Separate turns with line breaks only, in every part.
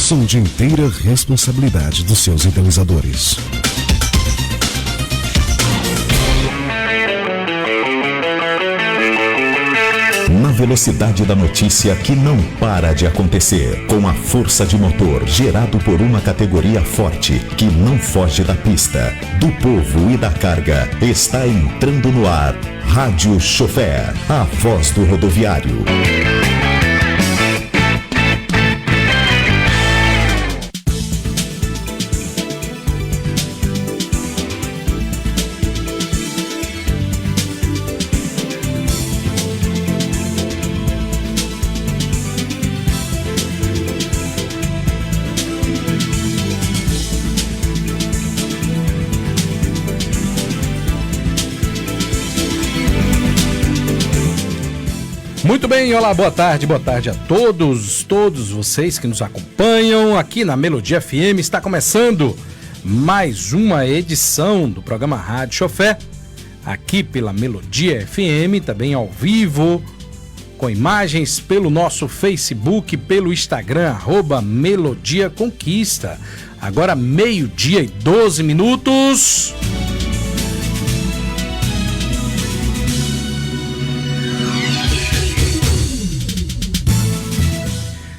são de inteira responsabilidade dos seus idealizadores.
Na velocidade da notícia que não para de acontecer, com a força de motor gerado por uma categoria forte que não foge da pista, do povo e da carga, está entrando no ar Rádio Chofer, a voz do rodoviário.
Muito bem, olá, boa tarde a todos vocês que nos acompanham aqui na Melodia FM. Está começando mais uma edição do programa Rádio Chofer, aqui pela Melodia FM, também ao vivo, com imagens pelo nosso Facebook, pelo Instagram, @Melodia Conquista. Agora 12h e 12 minutos.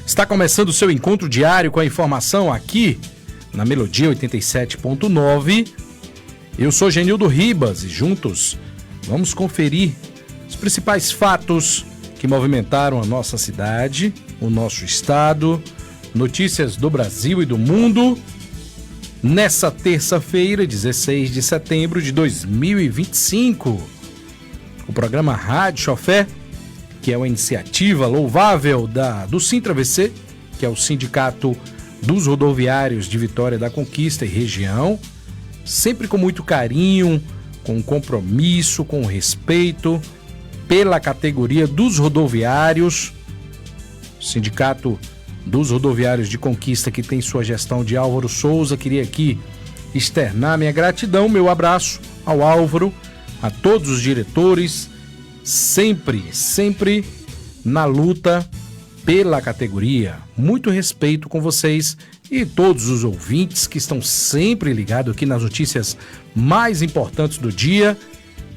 Está começando o seu encontro diário com a informação aqui na Melodia 87.9. Eu sou Genildo Ribas e juntos vamos conferir os principais fatos que movimentaram a nossa cidade, o nosso estado, notícias do Brasil e do mundo, nessa terça-feira, 16 de setembro de 2025. O programa Rádio Chofer, que é uma iniciativa louvável do Sintra-VC, que é o Sindicato dos Rodoviários de Vitória da Conquista e região, sempre com muito carinho, com compromisso, com respeito pela categoria dos rodoviários. O Sindicato dos Rodoviários de Conquista, que tem sua gestão de Álvaro Souza. Queria aqui externar minha gratidão, meu abraço ao Álvaro, a todos os diretores, sempre na luta pela categoria. Muito respeito com vocês e todos os ouvintes que estão sempre ligados aqui nas notícias mais importantes do dia,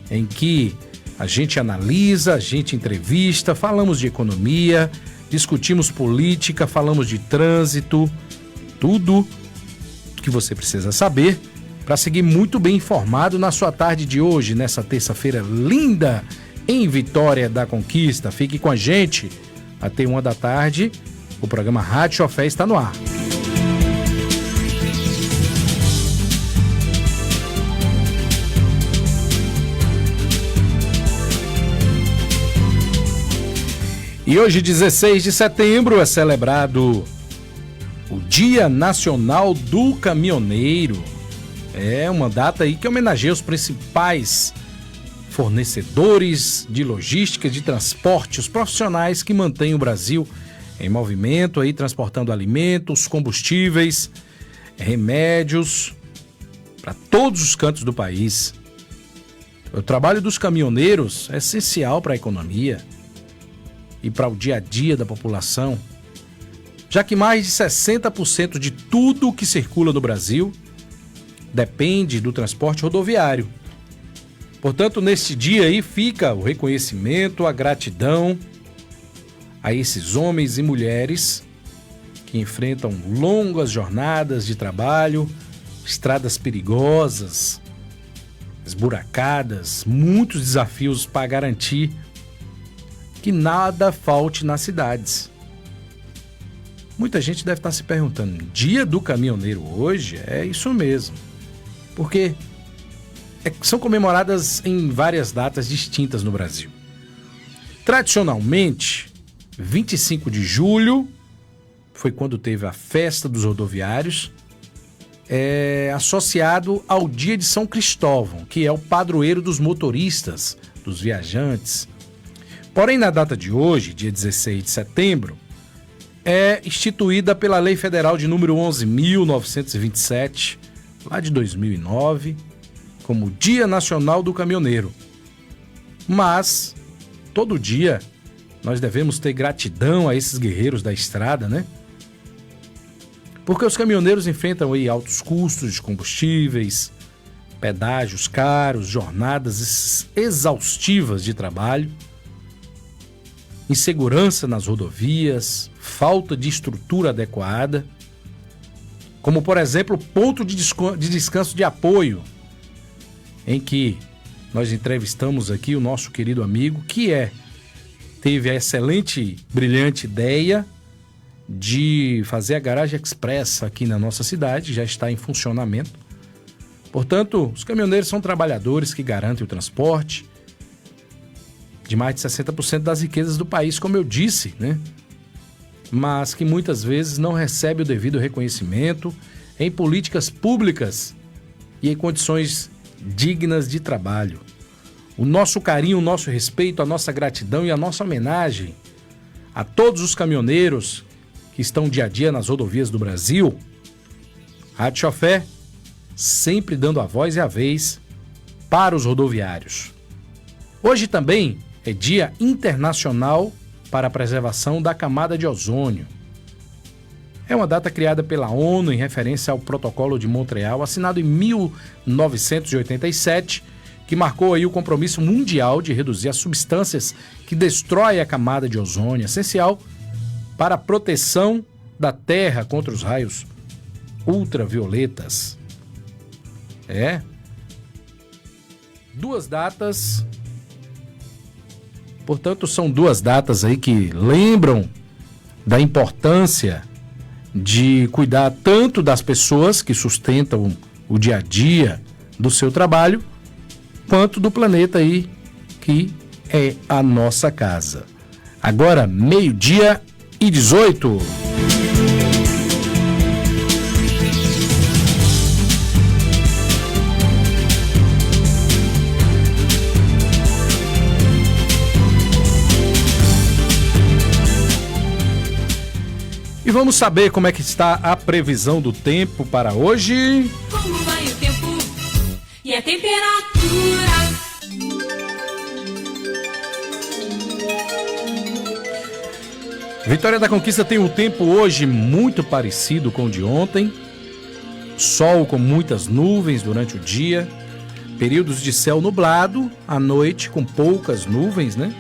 em que a gente analisa, a gente entrevista, falamos de economia, discutimos política, falamos de trânsito, tudo que você precisa saber para seguir muito bem informado na sua tarde de hoje, nessa terça-feira linda, em Vitória da Conquista. Fique com a gente até 1 da tarde. O programa Rádio Chofer está no ar. E hoje, 16 de setembro, é celebrado o Dia Nacional do Caminhoneiro. É uma data aí que homenageia os principais fornecedores de logística, de transporte, os profissionais que mantêm o Brasil em movimento, aí transportando alimentos, combustíveis, remédios para todos os cantos do país. O trabalho dos caminhoneiros é essencial para a economia e para o dia a dia da população, já que mais de 60% de tudo que circula no Brasil depende do transporte rodoviário. Portanto, neste dia aí fica o reconhecimento, a gratidão a esses homens e mulheres que enfrentam longas jornadas de trabalho, estradas perigosas, esburacadas, muitos desafios para garantir que nada falte nas cidades. Muita gente deve estar se perguntando, Dia do Caminhoneiro hoje? É isso mesmo, porque são comemoradas em várias datas distintas no Brasil. Tradicionalmente, 25 de julho foi quando teve a festa dos rodoviários, associado ao dia de São Cristóvão, que é o padroeiro dos motoristas, dos viajantes. Porém, na data de hoje, dia 16 de setembro, é instituída pela Lei Federal de número 11.927, lá de 2009, como Dia Nacional do Caminhoneiro. Mas, todo dia, nós devemos ter gratidão a esses guerreiros da estrada, né? Porque os caminhoneiros enfrentam aí altos custos de combustíveis, pedágios caros, jornadas exaustivas de trabalho, insegurança nas rodovias, falta de estrutura adequada, como, por exemplo, ponto de descanso de apoio, em que nós entrevistamos aqui o nosso querido amigo, que teve a excelente, brilhante ideia de fazer a garagem express aqui na nossa cidade, já está em funcionamento. Portanto, os caminhoneiros são trabalhadores que garantem o transporte de mais de 60% das riquezas do país, como eu disse, né? Mas que muitas vezes não recebe o devido reconhecimento em políticas públicas e em condições dignas de trabalho. O nosso carinho, o nosso respeito, a nossa gratidão e a nossa homenagem a todos os caminhoneiros que estão dia a dia nas rodovias do Brasil. Rádio Chofé, sempre dando a voz e a vez para os rodoviários. Hoje também é Dia Internacional para a Preservação da Camada de Ozônio. É uma data criada pela ONU em referência ao Protocolo de Montreal, assinado em 1987, que marcou aí o compromisso mundial de reduzir as substâncias que destroem a camada de ozônio, essencial para a proteção da Terra contra os raios ultravioletas. Duas datas. Portanto, são duas datas aí que lembram da importância de cuidar tanto das pessoas que sustentam o dia a dia do seu trabalho, quanto do planeta aí, que é a nossa casa. Agora, 12:18. E vamos saber como é que está a previsão do tempo para hoje.
Como vai o tempo e a temperatura?
Vitória da Conquista tem um tempo hoje muito parecido com o de ontem. Sol com muitas nuvens durante o dia, períodos de céu nublado, à noite com poucas nuvens, né?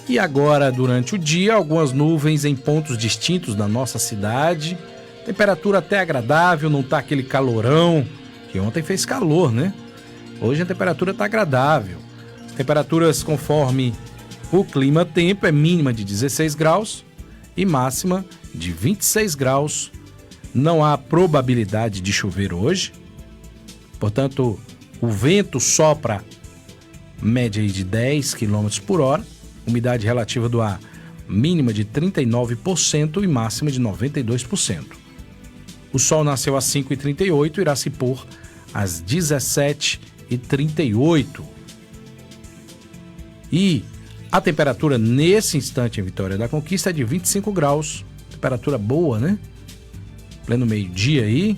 E agora, durante o dia, algumas nuvens em pontos distintos da nossa cidade. Temperatura até agradável, não tá aquele calorão, que ontem fez calor, né? Hoje a temperatura tá agradável. As temperaturas conforme o clima-tempo é mínima de 16 graus e máxima de 26 graus. Não há probabilidade de chover hoje. Portanto, o vento sopra média de 10 km por hora. Umidade relativa do ar mínima de 39% e máxima de 92%. O sol nasceu às 5h38 e irá se pôr às 17h38. E a temperatura nesse instante em Vitória da Conquista é de 25 graus. Temperatura boa, né? Pleno meio-dia aí.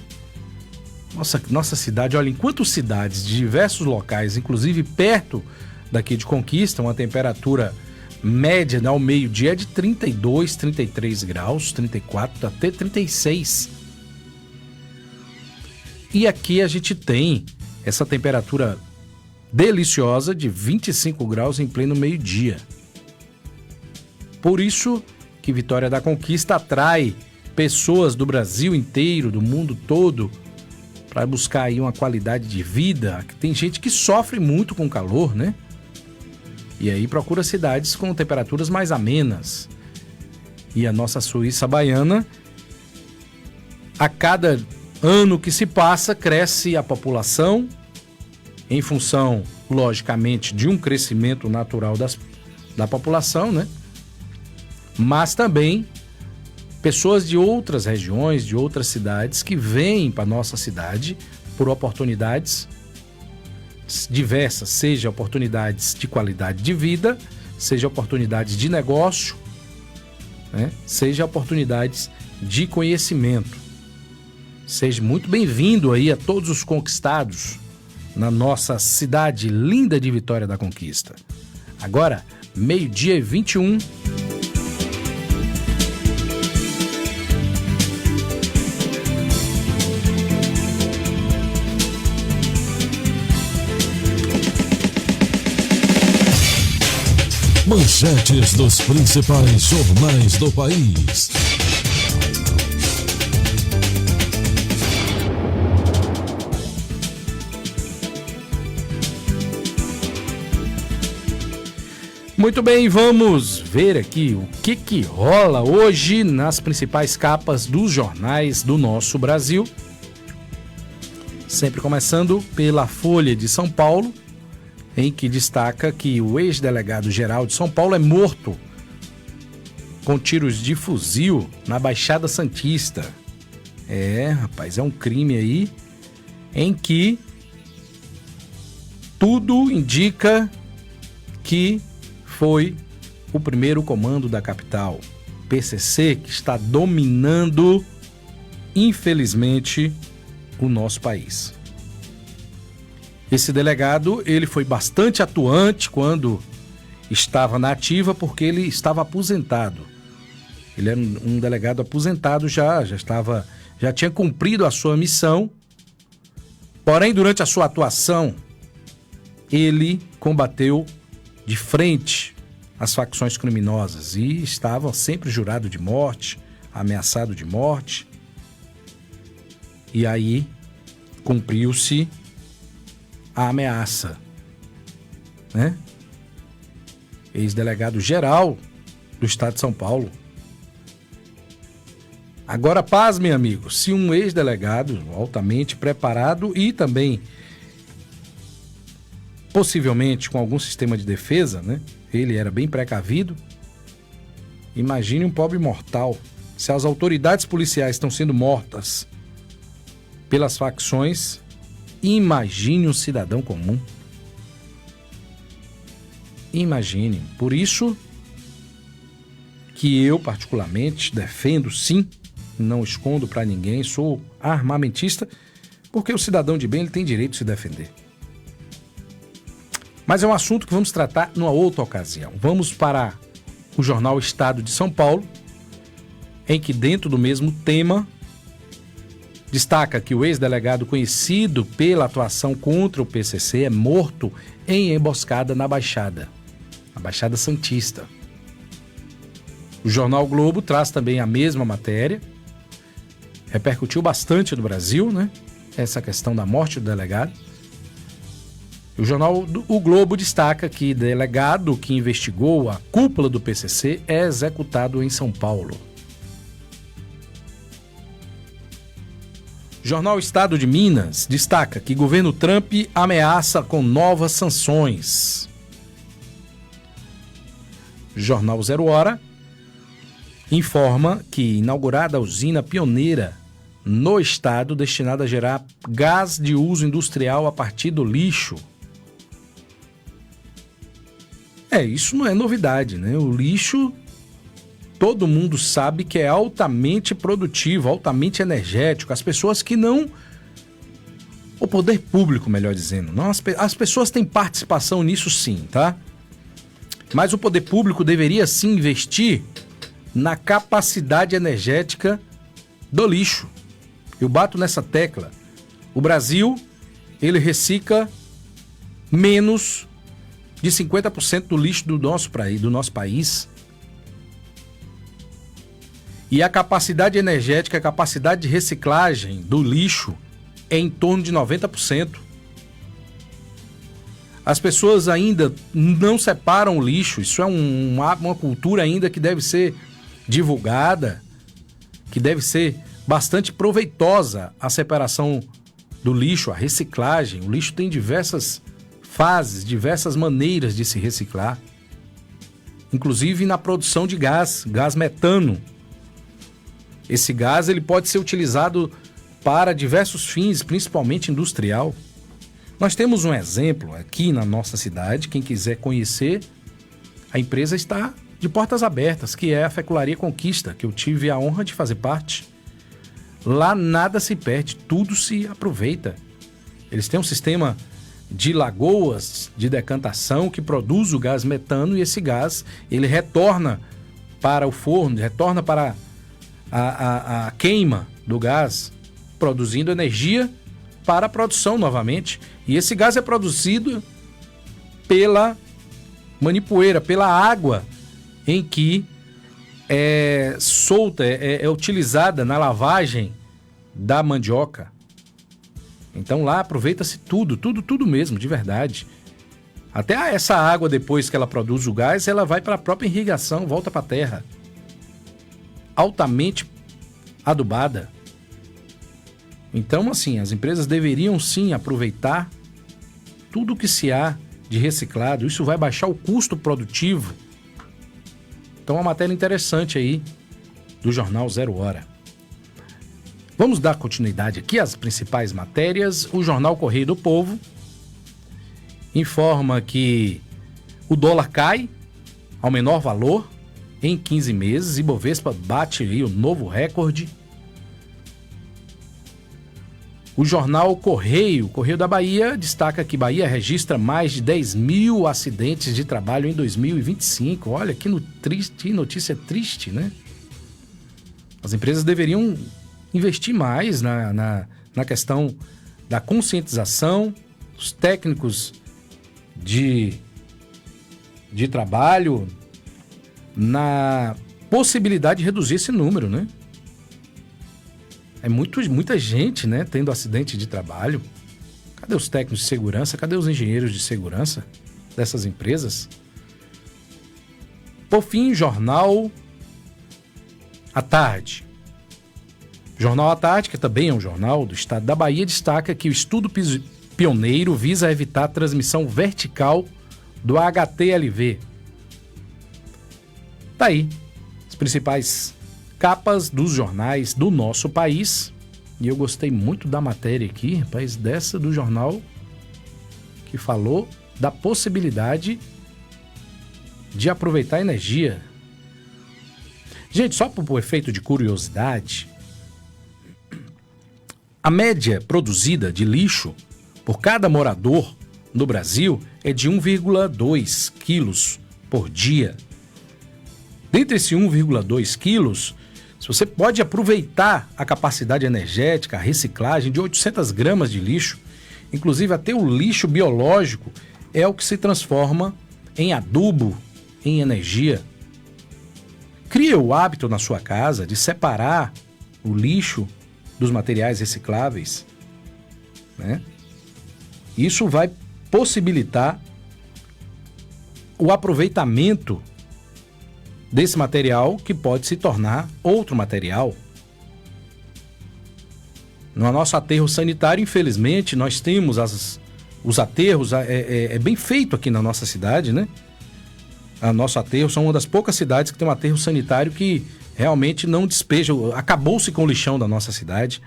Nossa cidade, olha, enquanto cidades de diversos locais, inclusive perto daqui de Conquista, uma temperatura média ao meio-dia é de 32, 33 graus, 34 até 36. E aqui a gente tem essa temperatura deliciosa de 25 graus em pleno meio-dia. Por isso que Vitória da Conquista atrai pessoas do Brasil inteiro, do mundo todo, para buscar aí uma qualidade de vida. Tem gente que sofre muito com calor, né? E aí procura cidades com temperaturas mais amenas. E a nossa Suíça baiana, a cada ano que se passa, cresce a população, em função, logicamente, de um crescimento natural da população, né? Mas também pessoas de outras regiões, de outras cidades, que vêm para a nossa cidade por oportunidades diversas, seja oportunidades de qualidade de vida, seja oportunidades de negócio, né? Seja oportunidades de conhecimento. Seja muito bem-vindo aí a todos os conquistados na nossa cidade linda de Vitória da Conquista. Agora, 12:21.
Manchetes dos principais jornais do país.
Muito bem, vamos ver aqui o que rola hoje nas principais capas dos jornais do nosso Brasil. Sempre começando pela Folha de São Paulo, em que destaca que o ex-delegado-geral de São Paulo é morto com tiros de fuzil na Baixada Santista. Rapaz, é um crime aí em que tudo indica que foi o primeiro comando da capital, PCC, que está dominando, infelizmente, o nosso país. Esse delegado, ele foi bastante atuante quando estava na ativa, porque ele estava aposentado. Ele era um delegado aposentado, já tinha cumprido a sua missão. Porém, durante a sua atuação, ele combateu de frente as facções criminosas e estava sempre jurado de morte, ameaçado de morte. E aí cumpriu-se a ameaça, né? Ex-delegado-geral do estado de São Paulo. Agora, pasmem, amigos, se um ex-delegado altamente preparado e também possivelmente com algum sistema de defesa, né? Ele era bem precavido. Imagine um pobre mortal. Se as autoridades policiais estão sendo mortas pelas facções, imagine um cidadão comum. Imagine. Por isso que eu, particularmente, defendo, sim, não escondo para ninguém, sou armamentista, porque o cidadão de bem ele tem direito de se defender. Mas é um assunto que vamos tratar numa outra ocasião. Vamos para o jornal Estado de São Paulo, em que dentro do mesmo tema destaca que o ex-delegado conhecido pela atuação contra o PCC é morto em emboscada na Baixada Santista. O jornal Globo traz também a mesma matéria, repercutiu bastante no Brasil, né? Essa questão da morte do delegado. O jornal O Globo destaca que delegado que investigou a cúpula do PCC é executado em São Paulo. Jornal Estado de Minas destaca que governo Trump ameaça com novas sanções. Jornal Zero Hora informa que inaugurada a usina pioneira no estado destinada a gerar gás de uso industrial a partir do lixo. Isso não é novidade, né? O lixo, todo mundo sabe que é altamente produtivo, altamente energético. As pessoas que não... O poder público, melhor dizendo. Não, as pessoas têm participação nisso sim, tá? Mas o poder público deveria sim investir na capacidade energética do lixo. Eu bato nessa tecla. O Brasil, ele recicla menos de 50% do lixo do nosso país. E a capacidade energética, a capacidade de reciclagem do lixo é em torno de 90%. As pessoas ainda não separam o lixo. Isso é uma cultura ainda que deve ser divulgada, que deve ser bastante proveitosa a separação do lixo, a reciclagem. O lixo tem diversas fases, diversas maneiras de se reciclar, inclusive na produção de gás metano. Esse gás ele pode ser utilizado para diversos fins, principalmente industrial. Nós temos um exemplo aqui na nossa cidade, quem quiser conhecer, a empresa está de portas abertas, que é a Fecularia Conquista, que eu tive a honra de fazer parte. Lá nada se perde, tudo se aproveita. Eles têm um sistema de lagoas de decantação que produz o gás metano e esse gás ele retorna para o forno, retorna para a queima do gás, produzindo energia para a produção novamente. E esse gás é produzido pela Manipoeira pela água em que é solta, é utilizada na lavagem da mandioca. Então lá aproveita-se tudo mesmo, de verdade. Até essa água, depois que ela produz o gás, ela vai para a própria irrigação, volta para a terra. Altamente adubada. Então, assim, as empresas deveriam sim aproveitar tudo que se há de reciclado. Isso vai baixar o custo produtivo. Então, uma matéria interessante aí do jornal Zero Hora. Vamos dar continuidade aqui às principais matérias. O jornal Correio do Povo informa que o dólar cai ao menor valor em 15 meses. Ibovespa bate aí o novo recorde. O jornal Correio da Bahia destaca que Bahia registra mais de 10 mil acidentes de trabalho em 2025. Olha, que notícia triste, né? As empresas deveriam investir mais na questão da conscientização, os técnicos de trabalho, na possibilidade de reduzir esse número, né? É muita gente, né, tendo acidente de trabalho. Cadê os técnicos de segurança? Cadê os engenheiros de segurança dessas empresas? Por fim, Jornal à Tarde. Jornal à Tarde, que também é um jornal do estado da Bahia, destaca que o estudo pioneiro visa evitar a transmissão vertical do HTLV. Tá aí as principais capas dos jornais do nosso país. E eu gostei muito da matéria aqui, rapaz, dessa do jornal que falou da possibilidade de aproveitar a energia. Gente, só por efeito de curiosidade, a média produzida de lixo por cada morador no Brasil é de 1,2 quilos por dia. Dentre esse 1,2 quilos, se você pode aproveitar a capacidade energética, a reciclagem de 800 gramas de lixo, inclusive até o lixo biológico é o que se transforma em adubo, em energia. Crie o hábito na sua casa de separar o lixo dos materiais recicláveis, né? Isso vai possibilitar o aproveitamento desse material que pode se tornar outro material. No nosso aterro sanitário, infelizmente, nós temos os aterros, é bem feito aqui na nossa cidade, né? O nosso aterro são uma das poucas cidades que tem um aterro sanitário que realmente não despeja, acabou-se com o lixão da nossa cidade,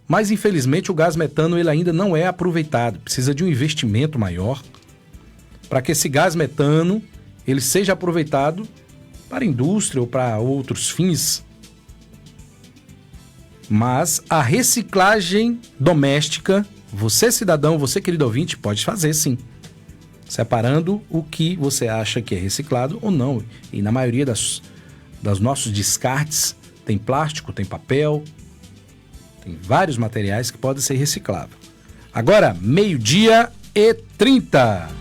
mas infelizmente o gás metano ele ainda não é aproveitado, precisa de um investimento maior para que esse gás metano ele seja aproveitado para a indústria ou para outros fins. Mas a reciclagem doméstica, você cidadão, você querido ouvinte, pode fazer sim, separando o que você acha que é reciclado ou não. E na maioria dos nossos descartes tem plástico, tem papel, tem vários materiais que podem ser recicláveis. Agora, 12:30.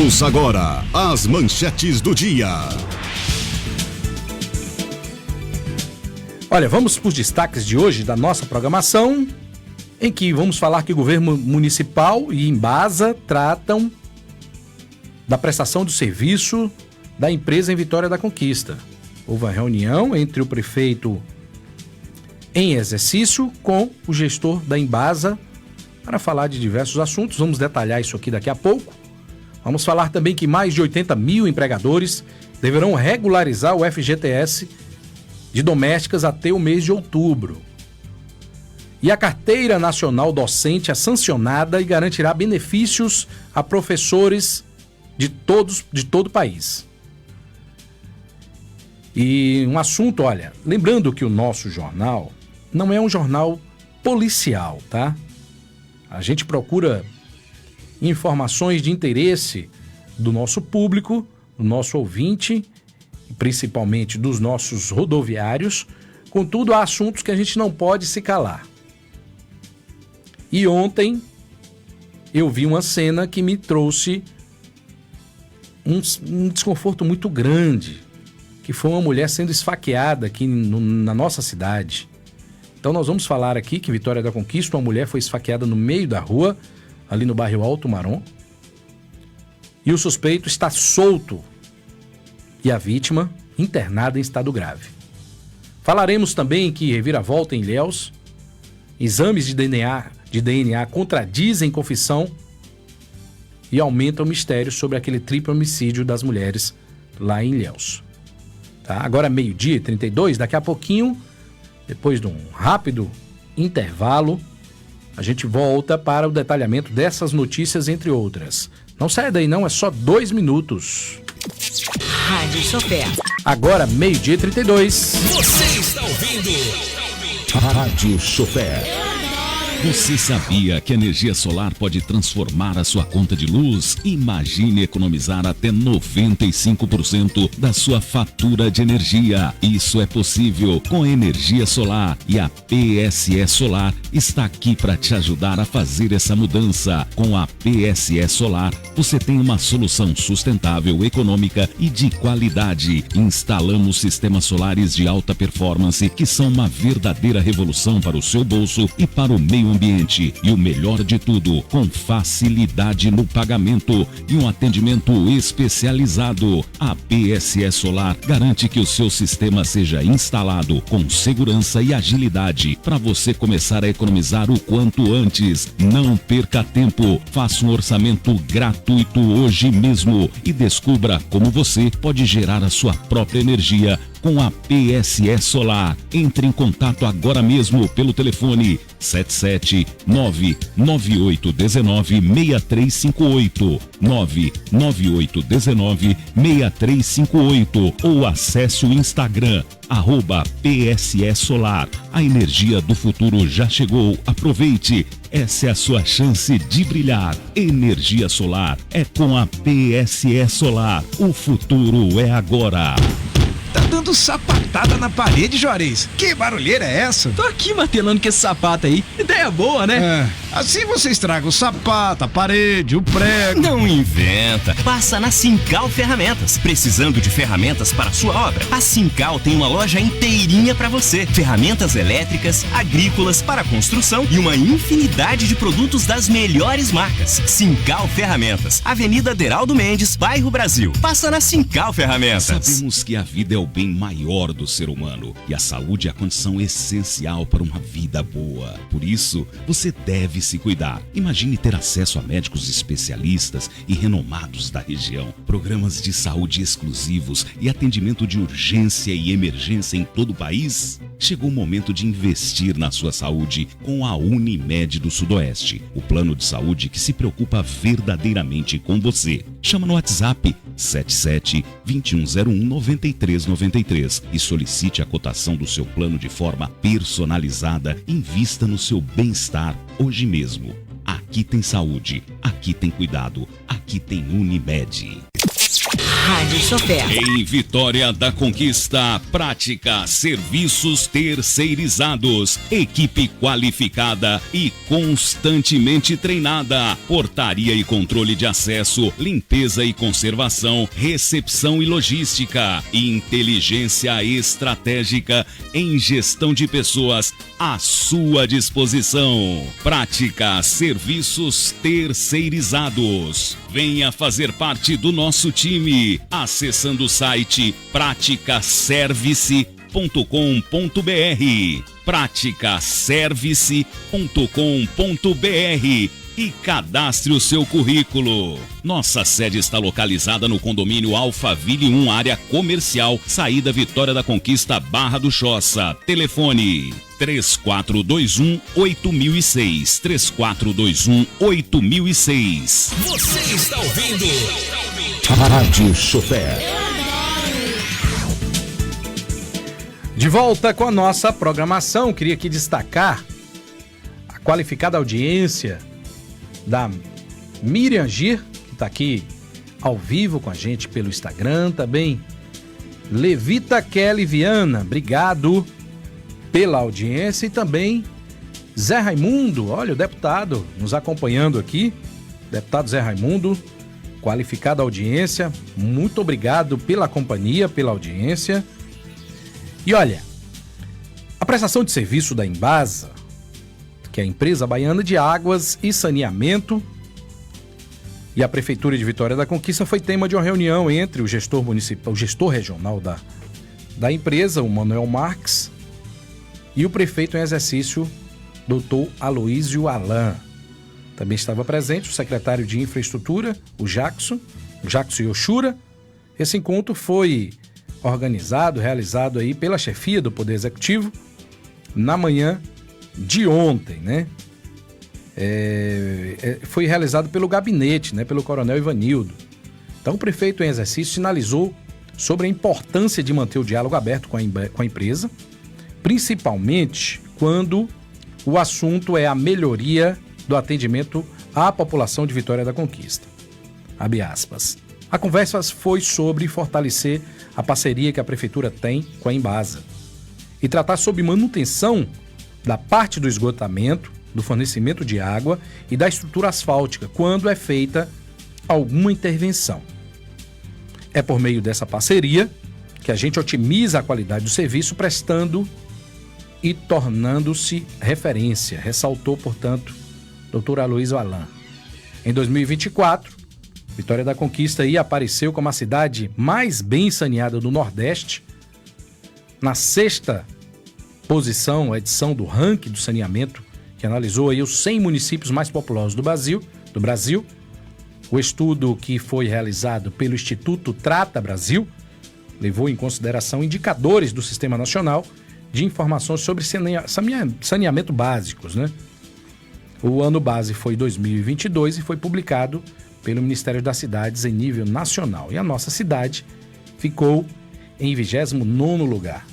Ouça agora as manchetes do dia.
Olha, vamos para os destaques de hoje da nossa programação, em que vamos falar que o governo municipal e Embasa tratam da prestação do serviço da empresa em Vitória da Conquista. Houve uma reunião entre o prefeito em exercício com o gestor da Embasa para falar de diversos assuntos. Vamos detalhar isso aqui daqui a pouco. Vamos falar também que mais de 80 mil empregadores deverão regularizar o FGTS de domésticas até o mês de outubro. E a Carteira Nacional Docente é sancionada e garantirá benefícios a professores de todo o país. E um assunto, olha, lembrando que o nosso jornal não é um jornal policial, tá? A gente procura informações de interesse do nosso público, do nosso ouvinte, principalmente dos nossos rodoviários, Contudo, há assuntos que a gente não pode se calar. E ontem eu vi uma cena que me trouxe um desconforto muito grande, que foi uma mulher sendo esfaqueada aqui na nossa cidade. Então nós vamos falar aqui que em Vitória da Conquista uma mulher foi esfaqueada no meio da rua, ali no bairro Alto Marom, e o suspeito está solto e a vítima internada em estado grave. Falaremos também que reviravolta em Ilhéus, exames de DNA contradizem confissão e aumentam o mistério sobre aquele triplo homicídio das mulheres lá em Ilhéus. Tá? Agora 12h32, daqui a pouquinho, depois de um rápido intervalo, a gente volta para o detalhamento dessas notícias, entre outras. Não saia daí não, é só 2 minutos.
Rádio Chofer.
Agora 12h32.
Você está ouvindo
Rádio Chofer.
Você sabia que a energia solar pode transformar a sua conta de luz? Imagine economizar até 95% da sua fatura de energia. Isso é possível com a energia solar e a PSE Solar está aqui para te ajudar a fazer essa mudança. Com a PSE Solar, você tem uma solução sustentável, econômica e de qualidade. Instalamos sistemas solares de alta performance que são uma verdadeira revolução para o seu bolso e para o meio ambiente. E o melhor de tudo, com facilidade no pagamento e um atendimento especializado. A PSE Solar garante que o seu sistema seja instalado com segurança e agilidade para você começar a economizar o quanto antes. Não perca tempo, faça um orçamento gratuito hoje mesmo e descubra como você pode gerar a sua própria energia com a PSE Solar. Entre em contato agora mesmo pelo telefone 77998196358, 998196358 ou acesse o Instagram @PSE Solar. A energia do futuro já chegou. Aproveite. Essa é a sua chance de brilhar. Energia solar é com a PSE Solar. O futuro é agora.
Tá dando sapatada na parede, Juarez. Que barulheira é essa?
Tô aqui martelando com esse sapato aí. Ideia boa, né?
Assim você estraga o sapato, a parede, o prego.
Não inventa. Passa na Sincal Ferramentas. Precisando de ferramentas para a sua obra? A Sincal tem uma loja inteirinha para você. Ferramentas elétricas, agrícolas, para construção e uma infinidade de produtos das melhores marcas. Sincal Ferramentas. Avenida Deraldo Mendes, bairro Brasil. Passa na Sincal Ferramentas.
Sabemos que a vida é o bem maior do ser humano e a saúde é a condição essencial para uma vida boa. Por isso, você deve se cuidar. Imagine ter acesso a médicos especialistas e renomados da região, programas de saúde exclusivos e atendimento de urgência e emergência em todo o país. Chegou o momento de investir na sua saúde com a Unimed do Sudoeste, o plano de saúde que se preocupa verdadeiramente com você. Chama no WhatsApp 77-2101-9393 e solicite a cotação do seu plano de forma personalizada. Invista no seu bem-estar hoje mesmo. Aqui tem saúde, aqui tem cuidado, aqui tem Unimed.
Rádio Chofer.
Em Vitória da Conquista, Prática Serviços Terceirizados. Equipe qualificada e constantemente treinada. Portaria e controle de acesso, limpeza e conservação, recepção e logística. Inteligência estratégica em gestão de pessoas à sua disposição. Prática Serviços Terceirizados. Venha fazer parte do nosso time, acessando o site praticaservice.com.br, praticaservice.com.br e cadastre o seu currículo. Nossa sede está localizada no condomínio Alphaville 1, área comercial, saída Vitória da Conquista, Barra do Choça. Telefone 3421-8006, 3421-8006.
Você está ouvindo
Rádio Chofer.
De volta com a nossa programação, queria aqui destacar a qualificada audiência da Miriam Gir, que está aqui ao vivo com a gente pelo Instagram, também Levita Kelly Viana, obrigado. pela audiência e também Zé Raimundo, olha o deputado nos acompanhando aqui, deputado Zé Raimundo, qualificada audiência, muito obrigado pela companhia, pela audiência. E olha, a prestação de serviço da Embasa, que é a Empresa Baiana de Águas e Saneamento, e a Prefeitura de Vitória da Conquista foi tema de uma reunião entre o gestor municipal, o gestor regional da empresa, o Manuel Marques, e o prefeito em exercício, Dr. Aloísio Alain. Também estava presente o secretário de Infraestrutura, o Jackson Yoshura. Esse encontro foi realizado aí pela chefia do Poder Executivo na manhã de ontem, né? Foi realizado pelo gabinete, né? Pelo coronel Ivanildo. Então o prefeito em exercício sinalizou sobre a importância de manter o diálogo aberto com a empresa, principalmente quando o assunto é a melhoria do atendimento à população de Vitória da Conquista. Abre aspas. A conversa foi sobre fortalecer a parceria que a Prefeitura tem com a Embasa e tratar sobre manutenção da parte do esgotamento, do fornecimento de água e da estrutura asfáltica quando é feita alguma intervenção. É por meio dessa parceria que a gente otimiza a qualidade do serviço prestando e tornando-se referência, ressaltou, portanto, Dr. Aloísio Alain. Em 2024, Vitória da Conquista aí apareceu como a cidade mais bem saneada do Nordeste, na 6ª posição, a edição do ranking do saneamento, que analisou aí os 100 municípios mais populosos do Brasil. O estudo que foi realizado pelo Instituto Trata Brasil levou em consideração indicadores do Sistema Nacional de Informações sobre Saneamento Básicos, né? O ano base foi 2022 e foi publicado pelo Ministério das Cidades em nível nacional. E a nossa cidade ficou em 29º lugar.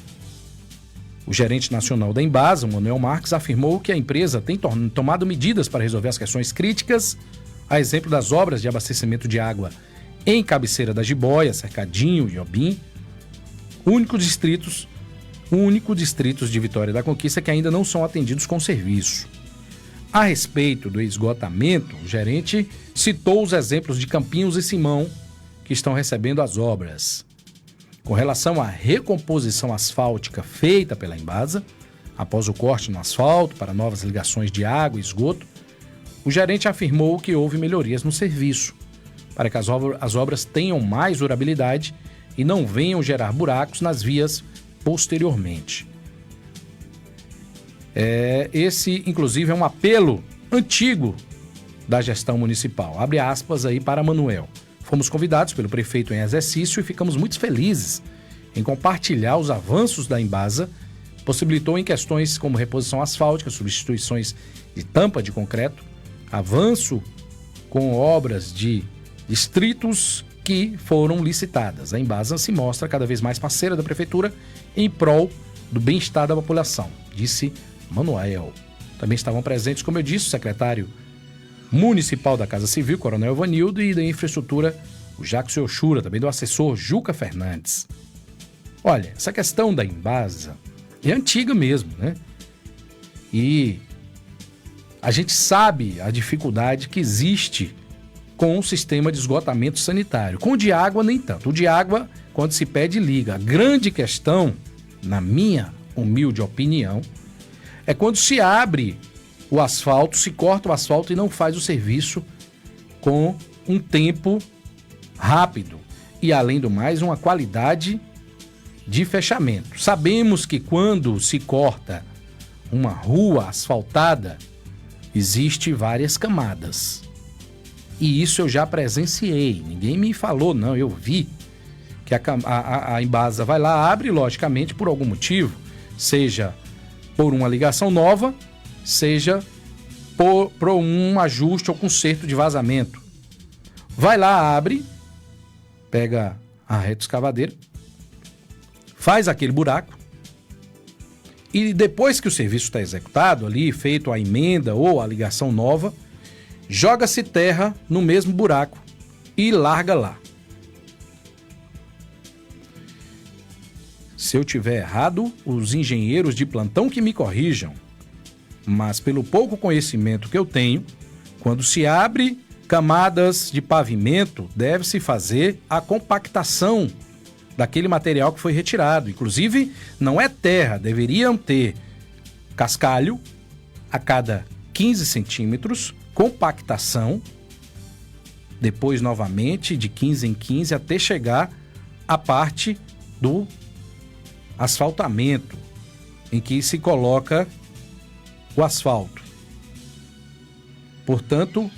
O gerente nacional da Embasa, o Manuel Marques, afirmou que a empresa tem tomado medidas para resolver as questões críticas, a exemplo das obras de abastecimento de água em Cabeceira da Jiboia, Cercadinho e Obim, únicos distritos de Vitória da Conquista que ainda não são atendidos com serviço. A respeito do esgotamento, o gerente citou os exemplos de Campinhos e Simão, que estão recebendo as obras. Com relação à recomposição asfáltica feita pela Embasa, após o corte no asfalto para novas ligações de água e esgoto, o gerente afirmou que houve melhorias no serviço, para que as obras tenham mais durabilidade e não venham gerar buracos nas vias posteriormente. Esse, inclusive, é um apelo antigo da gestão municipal. Abre aspas aí para Manuel. Fomos convidados pelo prefeito em exercício e ficamos muito felizes em compartilhar os avanços da Embasa. Possibilitou em questões como reposição asfáltica, substituições de tampa de concreto, avanço com obras de distritos que foram licitadas. A Embasa se mostra cada vez mais parceira da prefeitura em prol do bem-estar da população, disse Manuel. Também estavam presentes, como eu disse, o secretário municipal da Casa Civil, Coronel Ivanildo, e da Infraestrutura, o Jackson Yoshura, também do assessor Juca Fernandes. Olha, essa questão da Embasa é antiga mesmo, né? E a gente sabe a dificuldade que existe com o sistema de esgotamento sanitário. Com o de água, nem tanto. O de água, quando se pede, liga. A grande questão, na minha humilde opinião, é quando se abre o asfalto, se corta o asfalto e não faz o serviço com um tempo rápido e, além do mais, uma qualidade de fechamento. Sabemos que quando se corta uma rua asfaltada, existe várias camadas. E isso eu já presenciei, ninguém me falou não, eu vi que a Embasa vai lá, abre logicamente por algum motivo, seja por uma ligação nova, seja por um ajuste ou conserto de vazamento. Vai lá, abre, pega a retroescavadeira, faz aquele buraco e depois que o serviço está executado ali, feito a emenda ou a ligação nova, joga-se terra no mesmo buraco e larga lá. Se eu tiver errado, os engenheiros de plantão que me corrijam. Mas pelo pouco conhecimento que eu tenho, quando se abre camadas de pavimento, deve-se fazer a compactação daquele material que foi retirado. Inclusive, não é terra, deveriam ter cascalho a cada 15 centímetros, compactação, depois novamente de 15 em 15 até chegar à parte do asfaltamento, em que se coloca o asfalto. Portanto,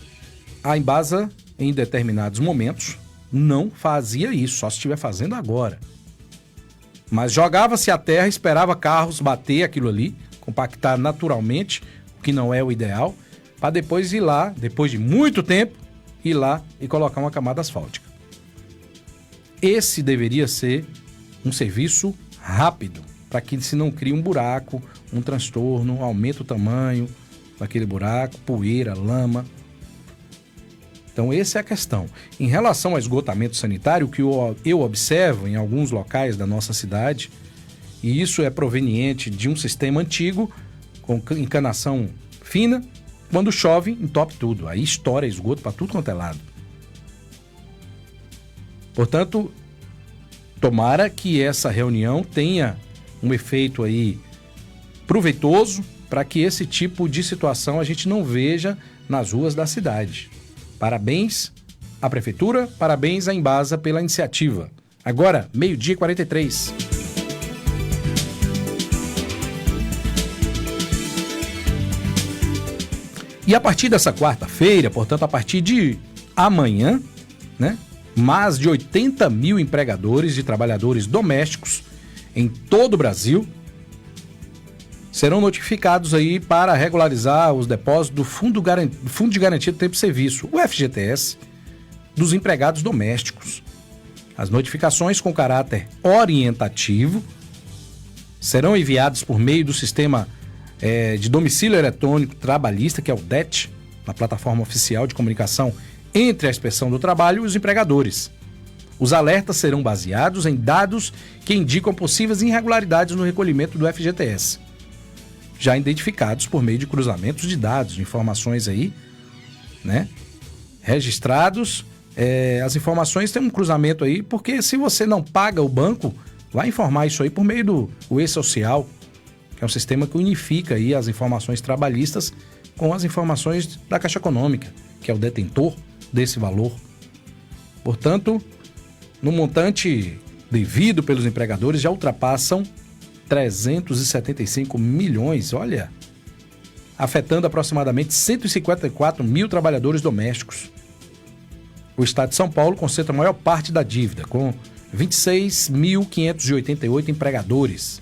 a Embasa, em determinados momentos, não fazia isso, só se estiver fazendo agora. Mas jogava-se a terra, esperava carros bater aquilo ali, compactar naturalmente, o que não é o ideal, para depois ir lá, depois de muito tempo, ir lá e colocar uma camada asfáltica. Esse deveria ser um serviço rápido, para que se não crie um buraco, um transtorno, aumenta o tamanho daquele buraco, poeira, lama. Então, essa é a questão. Em relação ao esgotamento sanitário, o que eu observo em alguns locais da nossa cidade, e isso é proveniente de um sistema antigo, com encanação fina, quando chove, entope tudo. Aí estoura esgoto para tudo quanto é lado. Portanto, tomara que essa reunião tenha um efeito aí proveitoso para que esse tipo de situação a gente não veja nas ruas da cidade. Parabéns à Prefeitura, parabéns à Embasa pela iniciativa. Agora, 12h43. E a partir dessa quarta-feira, portanto, a partir de amanhã, né, mais de 80 mil empregadores de trabalhadores domésticos em todo o Brasil serão notificados aí para regularizar os depósitos do Fundo de Garantia do Tempo de Serviço, o FGTS, dos empregados domésticos. As notificações com caráter orientativo serão enviadas por meio do sistema de domicílio eletrônico trabalhista, que é o DET, na plataforma oficial de comunicação entre a Inspeção do Trabalho e os empregadores. Os alertas serão baseados em dados que indicam possíveis irregularidades no recolhimento do FGTS, já identificados por meio de cruzamentos de dados, de informações aí, né? Registrados, as informações têm um cruzamento aí, porque se você não paga o banco, vai informar isso aí por meio do E-Social, que é um sistema que unifica aí as informações trabalhistas com as informações da Caixa Econômica, que é o detentor desse valor. Portanto, no montante devido pelos empregadores já ultrapassam 375 milhões, olha, afetando aproximadamente 154 mil trabalhadores domésticos. O estado de São Paulo concentra a maior parte da dívida, com 26.588 empregadores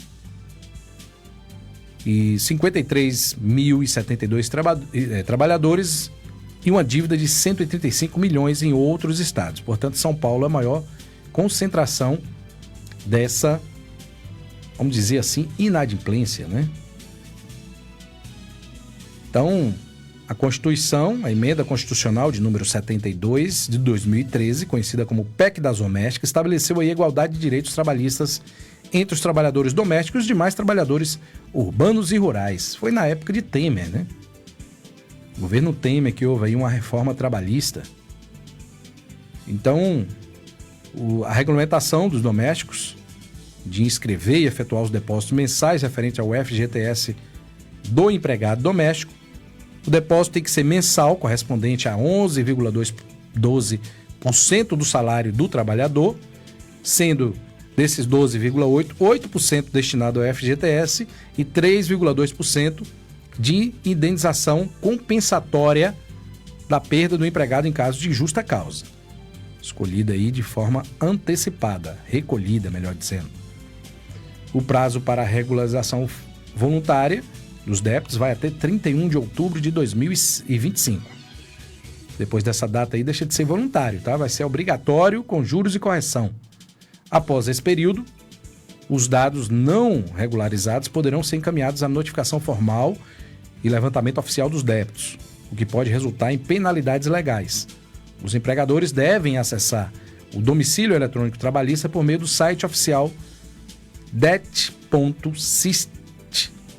e 53.072 trabalhadores e uma dívida de 135 milhões em outros estados. Portanto, São Paulo é a maior concentração dessa, vamos dizer assim, inadimplência, né? Então, a Constituição, a Emenda Constitucional de número 72 de 2013, conhecida como PEC das Domésticas, estabeleceu a igualdade de direitos trabalhistas entre os trabalhadores domésticos e os demais trabalhadores urbanos e rurais. Foi na época de Temer, né? O governo Temer que houve aí uma reforma trabalhista. Então, a regulamentação dos domésticos de inscrever e efetuar os depósitos mensais referente ao FGTS do empregado doméstico. O depósito tem que ser mensal, correspondente a 11,12% do salário do trabalhador, sendo desses 12,8%, 8% destinado ao FGTS e 3,2% de indenização compensatória da perda do empregado em caso de justa causa, escolhida aí de forma antecipada, recolhida, melhor dizendo. O prazo para a regularização voluntária dos débitos vai até 31 de outubro de 2025. Depois dessa data aí deixa de ser voluntário, tá? Vai ser obrigatório com juros e correção. Após esse período, os dados não regularizados poderão ser encaminhados à notificação formal e levantamento oficial dos débitos, o que pode resultar em penalidades legais. Os empregadores devem acessar o domicílio eletrônico trabalhista por meio do site oficial det.sist,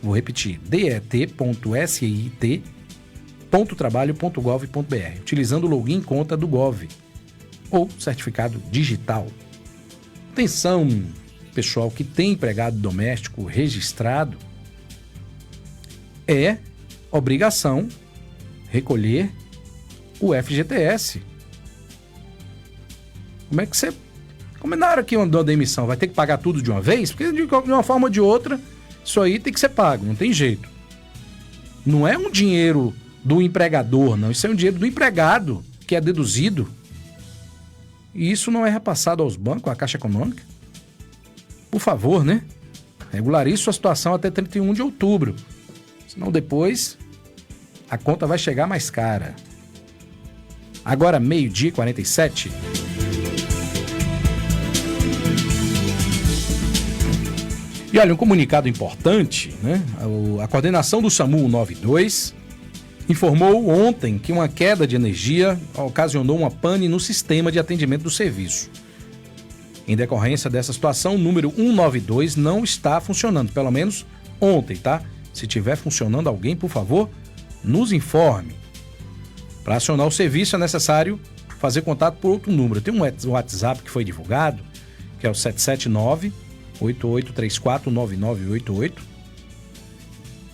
vou repetir, det.sit.trabalho.gov.br, utilizando o login conta do Gov ou certificado digital. Atenção, pessoal que tem empregado doméstico registrado, é obrigação recolher o FGTS. Como é que você... Como é na hora que mandou a demissão, vai ter que pagar tudo de uma vez? Porque de uma forma ou de outra, isso aí tem que ser pago, não tem jeito. Não é um dinheiro do empregador, não. Isso é um dinheiro do empregado, que é deduzido. E isso não é repassado aos bancos, à Caixa Econômica. Por favor, né? Regularize sua situação até 31 de outubro. Senão depois a conta vai chegar mais cara. Agora, 12h47. E olha, um comunicado importante, né? A coordenação do SAMU 192 informou ontem que uma queda de energia ocasionou uma pane no sistema de atendimento do serviço. Em decorrência dessa situação, o número 192 não está funcionando, pelo menos ontem, tá? Se estiver funcionando alguém, por favor, nos informe. Para acionar o serviço é necessário fazer contato por outro número. Tem um WhatsApp que foi divulgado, que é o 779-8834-9988.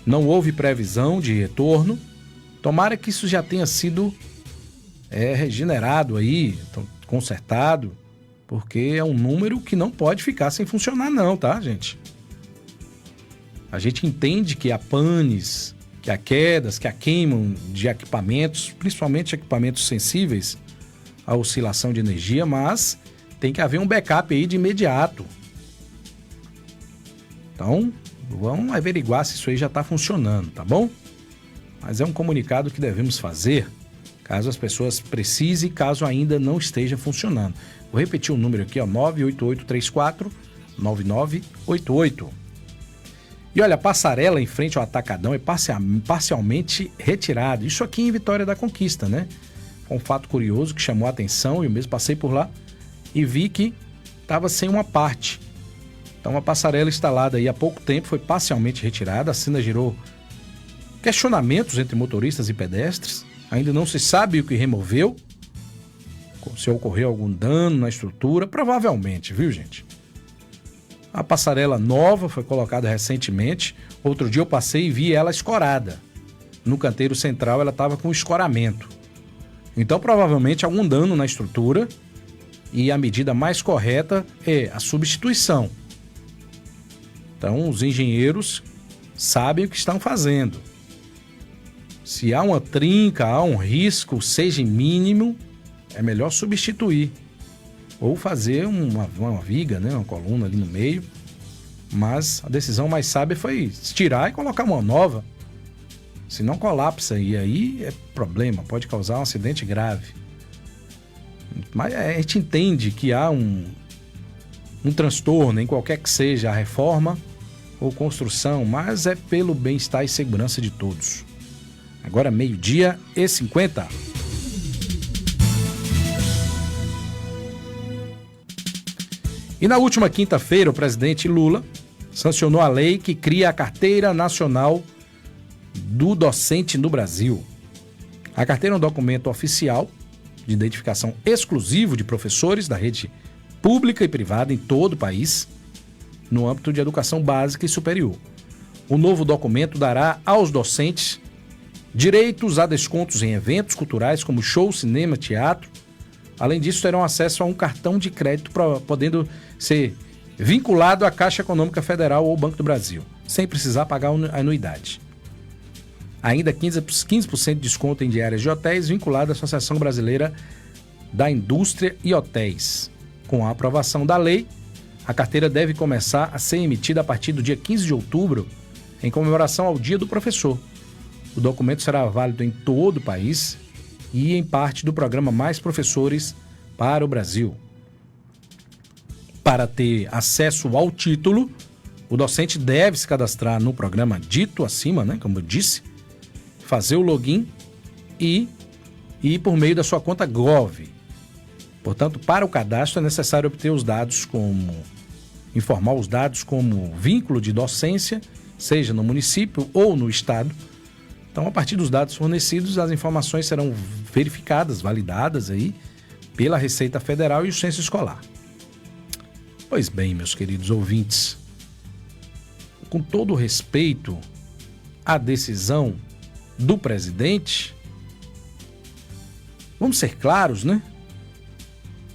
Não houve previsão de retorno. Tomara que isso já tenha sido regenerado aí, consertado, porque é um número que não pode ficar sem funcionar não, tá, gente? A gente entende que há panes, que há quedas, que há queimam de equipamentos, principalmente equipamentos sensíveis à oscilação de energia, mas tem que haver um backup aí de imediato. Então, vamos averiguar se isso aí já está funcionando, tá bom? Mas é um comunicado que devemos fazer caso as pessoas precisem, caso ainda não esteja funcionando. Vou repetir o número aqui, ó, 98834-9988. E olha, a passarela em frente ao Atacadão é parcialmente retirada. Isso aqui em Vitória da Conquista, né? Foi um fato curioso que chamou a atenção. Eu mesmo passei por lá e vi que estava sem uma parte. Então a passarela instalada aí há pouco tempo foi parcialmente retirada. A cena gerou questionamentos entre motoristas e pedestres. Ainda não se sabe o que removeu. Se ocorreu algum dano na estrutura. Provavelmente, viu, gente? A passarela nova foi colocada recentemente. Outro dia eu passei e vi ela escorada. No canteiro central ela estava com escoramento. Então provavelmente algum dano na estrutura. E a medida mais correta é a substituição. Então os engenheiros sabem o que estão fazendo. Se há uma trinca, há um risco, seja mínimo, é melhor substituir. Ou fazer uma viga, né, uma coluna ali no meio. Mas a decisão mais sábia foi tirar e colocar uma nova. Se não colapsa, e aí é problema, pode causar um acidente grave. Mas a gente entende que há um transtorno em qualquer que seja a reforma ou construção, mas é pelo bem-estar e segurança de todos. Agora 12h50. E na última quinta-feira, o presidente Lula sancionou a lei que cria a Carteira Nacional do Docente no Brasil. A carteira é um documento oficial de identificação exclusivo de professores da rede pública e privada em todo o país, no âmbito de educação básica e superior. O novo documento dará aos docentes direitos a descontos em eventos culturais como show, cinema, teatro. Além disso, terão acesso a um cartão de crédito podendo ser vinculado à Caixa Econômica Federal ou Banco do Brasil, sem precisar pagar anuidade. Ainda 15% de desconto em diárias de hotéis vinculado à Associação Brasileira da Indústria e Hotéis. Com a aprovação da lei, a carteira deve começar a ser emitida a partir do dia 15 de outubro, em comemoração ao Dia do Professor. O documento será válido em todo o país e em parte do programa Mais Professores para o Brasil. Para ter acesso ao título, o docente deve se cadastrar no programa dito acima, né, como eu disse, fazer o login e ir por meio da sua conta Gov. Portanto, para o cadastro é necessário obter os dados como informar os dados como vínculo de docência, seja no município ou no estado. Então, a partir dos dados fornecidos, as informações serão verificadas, validadas aí pela Receita Federal e o Censo Escolar. Pois bem, meus queridos ouvintes, com todo respeito à decisão do presidente, vamos ser claros, né?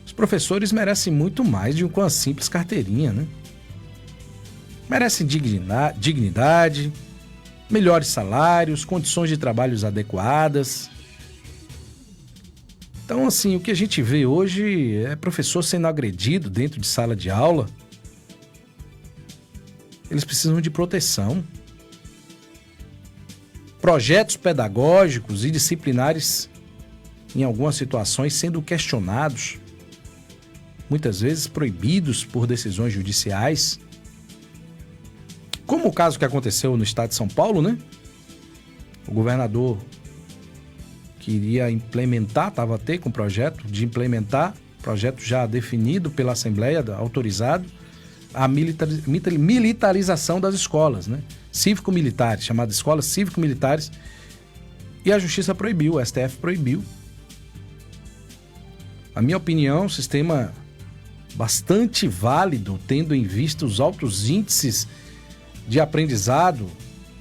Os professores merecem muito mais de uma simples carteirinha, né? Merecem dignidade, melhores salários, condições de trabalhos adequadas. Então, assim, o que a gente vê hoje é professor sendo agredido dentro de sala de aula. Eles precisam de proteção. Projetos pedagógicos e disciplinares, em algumas situações, sendo questionados, muitas vezes proibidos por decisões judiciais. Como o caso que aconteceu no estado de São Paulo, né? O governador queria implementar, estava a ter com o projeto de implementar, projeto já definido pela Assembleia, autorizado, a militarização das escolas, né? Cívico-militares, chamadas escolas cívico-militares, e a Justiça proibiu, o STF proibiu. Na minha opinião, um sistema bastante válido, tendo em vista os altos índices de aprendizado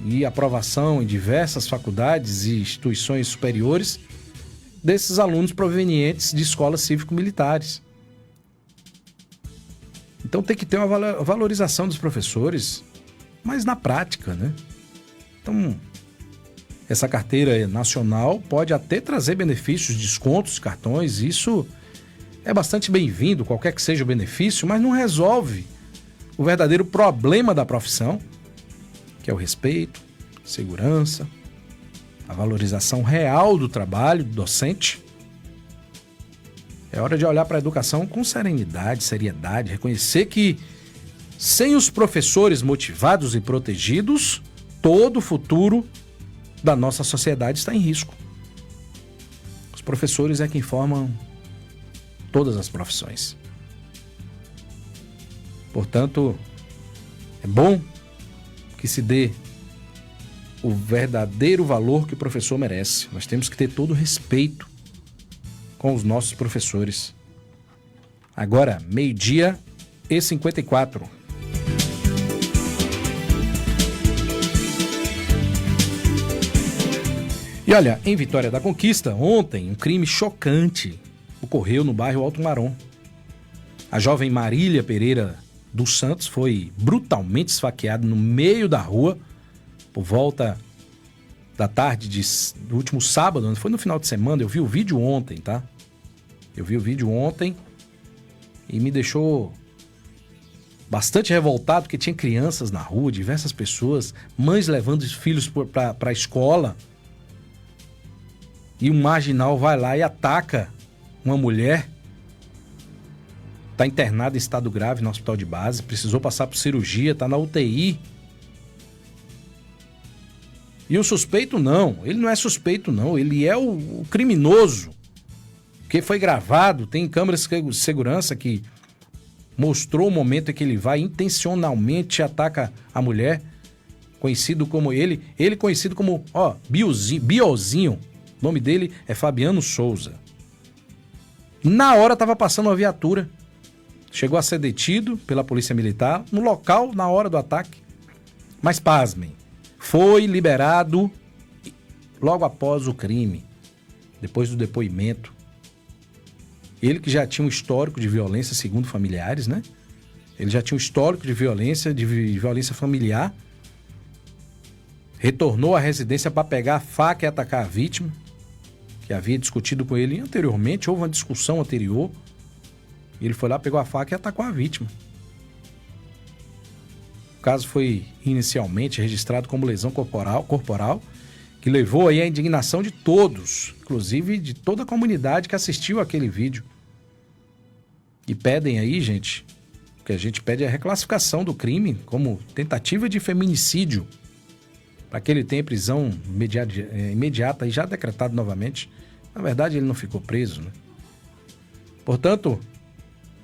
e aprovação em diversas faculdades e instituições superiores desses alunos provenientes de escolas cívico-militares. Então tem que ter uma valorização dos professores, mas na prática, né? Então, essa carteira nacional pode até trazer benefícios, descontos, cartões, isso é bastante bem-vindo, qualquer que seja o benefício, mas não resolve o verdadeiro problema da profissão, que é o respeito, segurança, a valorização real do trabalho do docente. É hora de olhar para a educação com serenidade, seriedade, reconhecer que sem os professores motivados e protegidos, todo o futuro da nossa sociedade está em risco. Os professores é quem formam todas as profissões. Portanto, é bom que se dê o verdadeiro valor que o professor merece. Nós temos que ter todo o respeito com os nossos professores. Agora, 12:54. E olha, em Vitória da Conquista, ontem, um crime chocante ocorreu no bairro Alto Marom. A jovem Marília Pereira dos Santos foi brutalmente esfaqueada no meio da rua por volta da tarde do último sábado. Foi no final de semana, eu vi o vídeo ontem, tá? Eu vi o vídeo ontem e me deixou bastante revoltado, porque tinha crianças na rua, diversas pessoas, mães levando os filhos para a escola, e um marginal vai lá e ataca uma mulher. Está internada em estado grave no hospital de base, precisou passar por cirurgia, está na UTI. E o suspeito não, ele não é suspeito não, ele é o criminoso, que foi gravado, tem câmeras de segurança que mostrou o momento em que ele vai intencionalmente ataca a mulher, conhecido como ele conhecido como, Biozinho, o nome dele é Fabiano Souza. Na hora estava passando uma viatura, chegou a ser detido pela polícia militar no local na hora do ataque, mas pasmem, foi liberado logo após o crime, depois do depoimento. Ele que já tinha um histórico de violência, segundo familiares, né? Ele já tinha um histórico de violência familiar. Retornou à residência para pegar a faca e atacar a vítima, que havia discutido com ele anteriormente, houve uma discussão anterior. E ele foi lá, pegou a faca e atacou a vítima. O caso foi inicialmente registrado como lesão corporal, que levou aí a indignação de todos, inclusive de toda a comunidade que assistiu aquele vídeo. E pedem aí, gente, o que a gente pede é a reclassificação do crime como tentativa de feminicídio, para que ele tenha prisão imediata e já decretado novamente. Na verdade, ele não ficou preso, né? Portanto,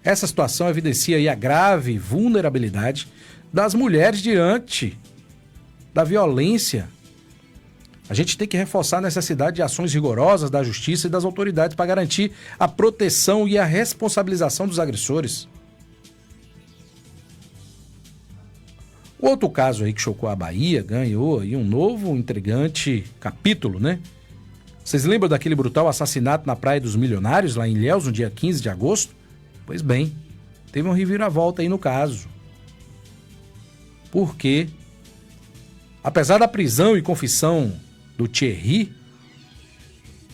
Essa situação evidencia aí a grave vulnerabilidade das mulheres diante da violência. A gente tem que reforçar a necessidade de ações rigorosas da justiça e das autoridades para garantir a proteção e a responsabilização dos agressores. O outro caso aí que chocou a Bahia ganhou aí um novo intrigante capítulo, né? Vocês lembram daquele brutal assassinato na Praia dos Milionários, lá em Ilhéus, no dia 15 de agosto? Pois bem, teve uma reviravolta aí no caso. Porque, apesar da prisão e confissão do Thierry,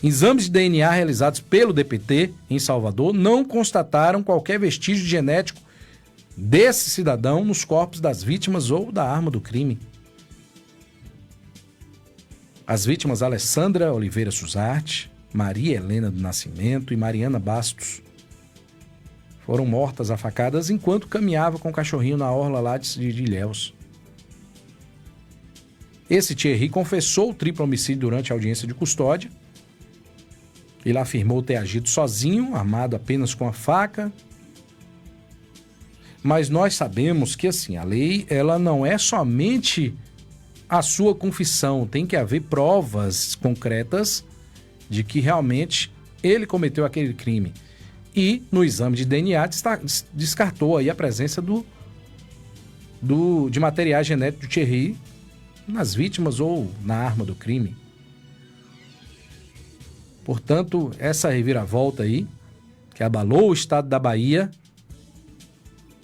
exames de DNA realizados pelo DPT em Salvador não constataram qualquer vestígio genético desse cidadão nos corpos das vítimas ou da arma do crime. As vítimas Alessandra Oliveira Suzarte, Maria Helena do Nascimento e Mariana Bastos foram mortas a facadas enquanto caminhava com o cachorrinho na orla lá de Ilhéus. Esse Thierry confessou o triplo homicídio durante a audiência de custódia. Ele afirmou ter agido sozinho, armado apenas com a faca. Mas nós sabemos que, assim, a lei, ela não é somente a sua confissão. Tem que haver provas concretas de que realmente ele cometeu aquele crime. E, no exame de DNA, descartou aí a presença de materiais genéticos do Thierry nas vítimas ou na arma do crime. Portanto, essa reviravolta aí, que abalou o estado da Bahia,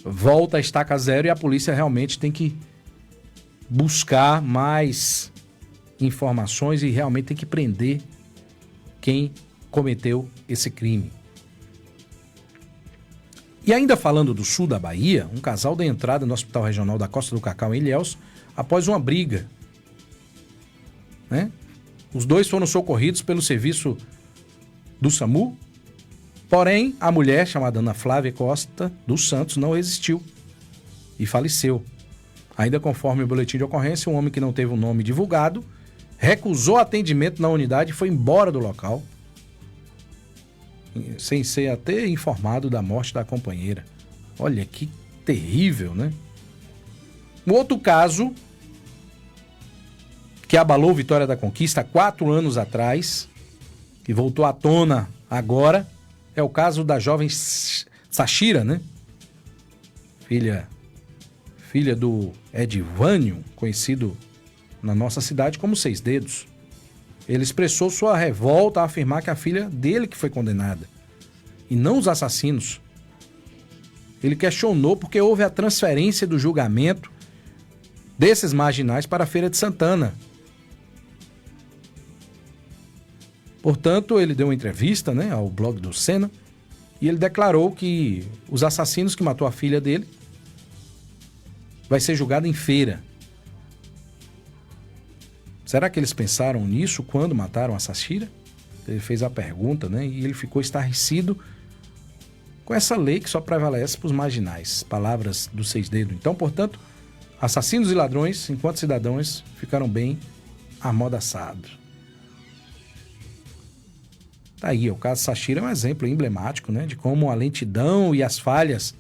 volta a estaca zero e a polícia realmente tem que buscar mais informações e realmente tem que prender quem cometeu esse crime. E ainda falando do sul da Bahia, um casal deu entrada no Hospital Regional da Costa do Cacau, em Ilhéus, após uma briga. Né? Os dois foram socorridos pelo serviço do SAMU, porém, a mulher, chamada Ana Flávia Costa dos Santos, não resistiu e faleceu. Ainda conforme o boletim de ocorrência, um homem que não teve o nome divulgado recusou atendimento na unidade e foi embora do local, sem ser até informado da morte da companheira. Olha que terrível, né? Um outro caso que abalou Vitória da Conquista há 4 anos atrás e voltou à tona agora é o caso da jovem Sachira, né? Filha do Edivânio, conhecido na nossa cidade como Seis Dedos. Ele expressou sua revolta a afirmar que a filha dele que foi condenada, e não os assassinos. Ele questionou porque houve a transferência do julgamento desses marginais para a Feira de Santana. Portanto, ele deu uma entrevista, né, ao blog do Senna e ele declarou que os assassinos que matou a filha dele vai ser julgado em Feira. Será que eles pensaram nisso quando mataram a Sachira? Ele fez a pergunta, né? E ele ficou estarrecido com essa lei que só prevalece para os marginais. Palavras do Seis Dedos. Então, portanto, assassinos e ladrões, enquanto cidadãos, ficaram bem amordaçados. Tá aí, o caso Sachira é um exemplo emblemático, né? De como a lentidão e as falhas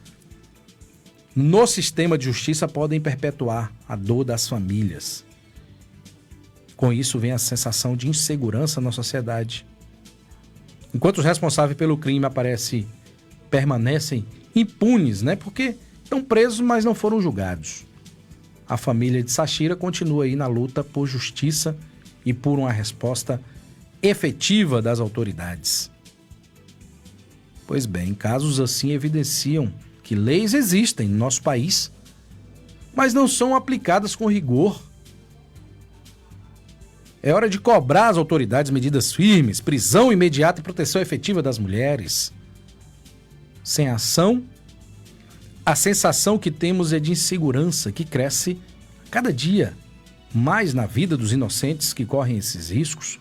no sistema de justiça podem perpetuar a dor das famílias. Com isso vem a sensação de insegurança na sociedade. Enquanto os responsáveis pelo crime permanecem impunes, né? Porque estão presos, mas não foram julgados. A família de Sachira continua aí na luta por justiça e por uma resposta efetiva das autoridades. Pois bem, casos assim evidenciam que leis existem no nosso país, mas não são aplicadas com rigor. É hora de cobrar às autoridades medidas firmes, prisão imediata e proteção efetiva das mulheres. Sem ação, a sensação que temos é de insegurança que cresce cada dia mais na vida dos inocentes que correm esses riscos.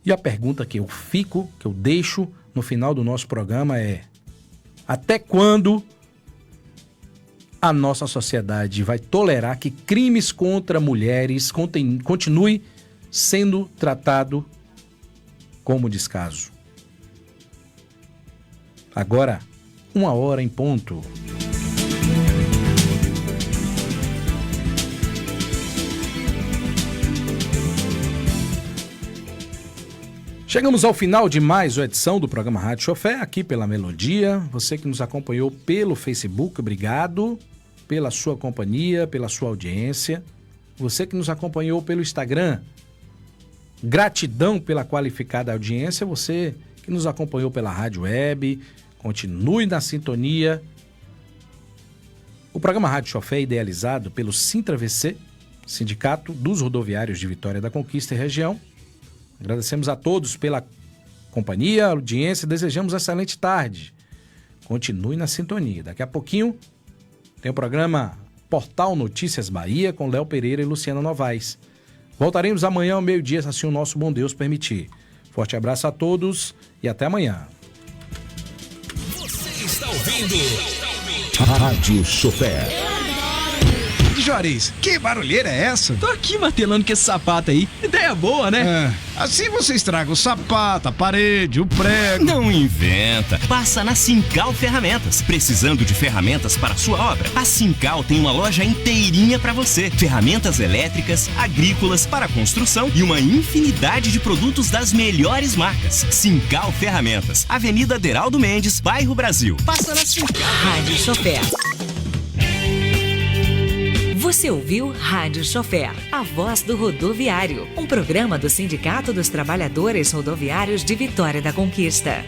E a pergunta que eu deixo no final do nosso programa é: até quando a nossa sociedade vai tolerar que crimes contra mulheres continue sendo tratado como descaso? Agora, 1h em ponto. Chegamos ao final de mais uma edição do programa Rádio Chofé, aqui pela Melodia. Você que nos acompanhou pelo Facebook, obrigado pela sua companhia, pela sua audiência. Você que nos acompanhou pelo Instagram, gratidão pela qualificada audiência. Você que nos acompanhou pela Rádio Web, continue na sintonia. O programa Rádio Chofé é idealizado pelo SintraVC, Sindicato dos Rodoviários de Vitória da Conquista e Região. Agradecemos a todos pela companhia, audiência, desejamos excelente tarde. Continue na sintonia. Daqui a pouquinho tem o programa Portal Notícias Bahia com Léo Pereira e Luciana Novaes. Voltaremos amanhã ao meio-dia, se assim o nosso bom Deus permitir. Forte abraço a todos e até amanhã.
Você está ouvindo
Rádio Chofé.
Juarez, que barulheira é essa?
Tô aqui martelando com esse sapato aí. Ideia boa, né?
Assim você estraga o sapato, a parede, o prego.
Não inventa. Passa na Sincal Ferramentas. Precisando de ferramentas para sua obra? A Sincal tem uma loja inteirinha para você. Ferramentas elétricas, agrícolas, para construção e uma infinidade de produtos das melhores marcas. Sincal Ferramentas. Avenida Deraldo Mendes, bairro Brasil. Passa na Sincal.
Rádio Chofé. Você ouviu Rádio Chofé, a voz do rodoviário, um programa do Sindicato dos Trabalhadores Rodoviários de Vitória da Conquista.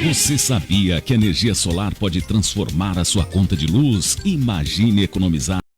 Você sabia que a energia solar pode transformar a sua conta de luz? Imagine economizar